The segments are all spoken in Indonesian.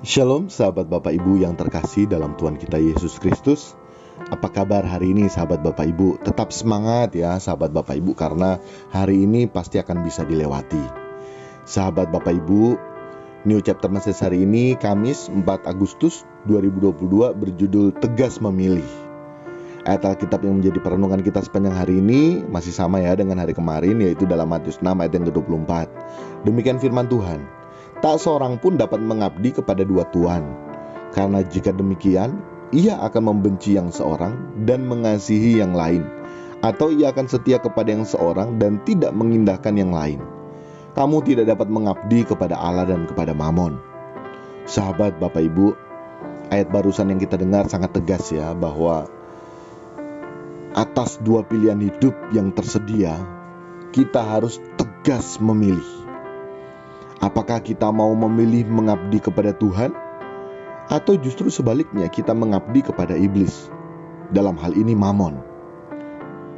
Shalom sahabat Bapak Ibu yang terkasih dalam Tuhan kita Yesus Kristus. Apa kabar hari ini sahabat Bapak Ibu? Tetap semangat ya sahabat Bapak Ibu, karena hari ini pasti akan bisa dilewati. Sahabat Bapak Ibu, New Chapter Message hari ini Kamis 4 Agustus 2022 berjudul Tegas Memilih. Ayat Alkitab yang menjadi perenungan kita sepanjang hari ini masih sama ya dengan hari kemarin, yaitu dalam Matius 6 ayat yang ke-24. Demikian firman Tuhan. Tak seorang pun dapat mengabdi kepada dua tuan, karena jika demikian, ia akan membenci yang seorang dan mengasihi yang lain, atau ia akan setia kepada yang seorang dan tidak mengindahkan yang lain. Kamu tidak dapat mengabdi kepada Allah dan kepada Mamon. Sahabat Bapak Ibu, ayat barusan yang kita dengar sangat tegas ya, bahwa atas dua pilihan hidup yang tersedia, kita harus tegas memilih. Apakah kita mau memilih mengabdi kepada Tuhan, atau justru sebaliknya kita mengabdi kepada iblis, dalam hal ini Mamon.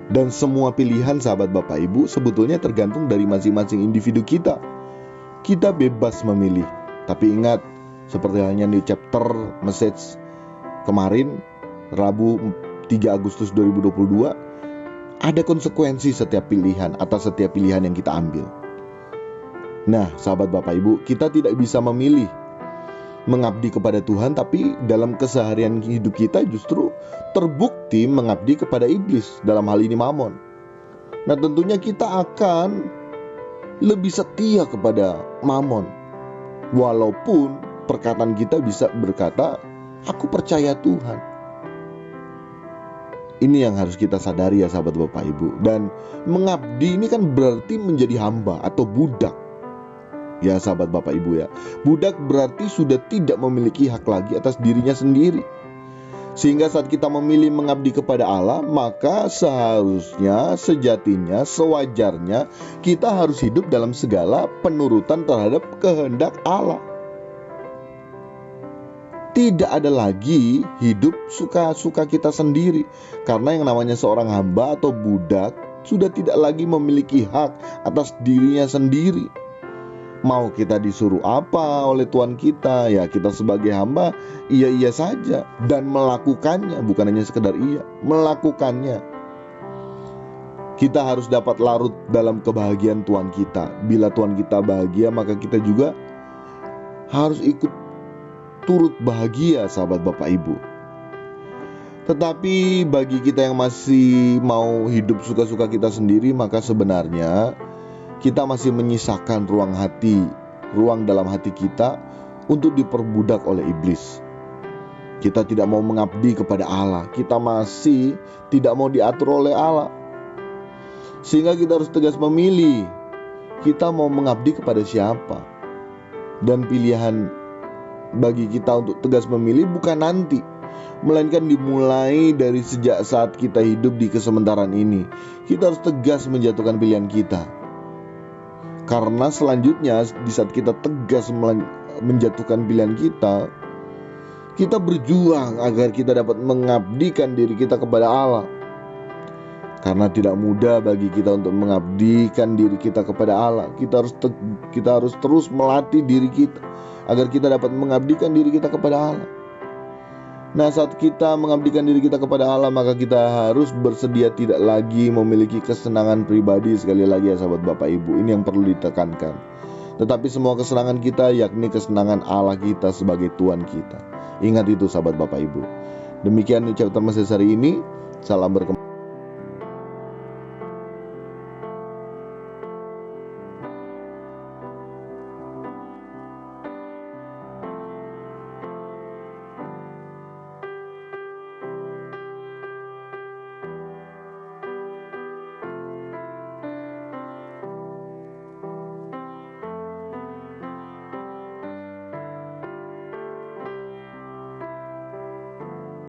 Dan semua pilihan sahabat Bapak Ibu sebetulnya tergantung dari masing-masing individu kita. Kita bebas memilih. Tapi ingat, seperti halnya di chapter message kemarin, Rabu 3 Agustus 2022, ada konsekuensi setiap pilihan atas setiap pilihan yang kita ambil. Nah, sahabat Bapak Ibu, kita tidak bisa memilih mengabdi kepada Tuhan, tapi dalam keseharian hidup kita justru terbukti mengabdi kepada iblis, dalam hal ini Mamon. Nah, tentunya kita akan lebih setia kepada Mamon, walaupun perkataan kita bisa berkata, aku percaya Tuhan. Ini yang harus kita sadari ya sahabat Bapak Ibu. Dan mengabdi ini kan berarti menjadi hamba atau budak. Ya sahabat Bapak Ibu ya, budak berarti sudah tidak memiliki hak lagi atas dirinya sendiri. Sehingga saat kita memilih mengabdi kepada Allah, maka seharusnya, sejatinya, sewajarnya kita harus hidup dalam segala penurutan terhadap kehendak Allah. Tidak ada lagi hidup suka-suka kita sendiri, karena yang namanya seorang hamba atau budak sudah tidak lagi memiliki hak atas dirinya sendiri. Mau kita disuruh apa oleh Tuhan kita, ya kita sebagai hamba iya saja dan melakukannya, bukan hanya sekedar iya, melakukannya. Kita harus dapat larut dalam kebahagiaan Tuhan kita. Bila Tuhan kita bahagia, maka kita juga harus ikut turut bahagia sahabat Bapak Ibu. Tetapi bagi kita yang masih mau hidup suka-suka kita sendiri, maka sebenarnya kita masih menyisakan ruang dalam hati kita untuk diperbudak oleh iblis. Kita tidak mau mengabdi kepada Allah, kita masih tidak mau diatur oleh Allah. Sehingga kita harus tegas memilih, kita mau mengabdi kepada siapa. Dan pilihan bagi kita untuk tegas memilih bukan nanti, melainkan dimulai dari sejak saat kita hidup di kesementaraan ini. Kita harus tegas menjatuhkan pilihan kita. Karena selanjutnya di saat kita tegas menjatuhkan pilihan kita, kita berjuang agar kita dapat mengabdikan diri kita kepada Allah. Karena tidak mudah bagi kita untuk mengabdikan diri kita kepada Allah. Kita harus terus melatih diri kita agar kita dapat mengabdikan diri kita kepada Allah. Nah, saat kita mengabdikan diri kita kepada Allah, maka kita harus bersedia tidak lagi memiliki kesenangan pribadi. Sekali lagi ya sahabat Bapak Ibu, ini yang perlu ditekankan. Tetapi semua kesenangan kita, yakni kesenangan Allah kita sebagai Tuhan kita. Ingat itu sahabat Bapak Ibu. Demikian chapter message hari ini. Salam berkembang.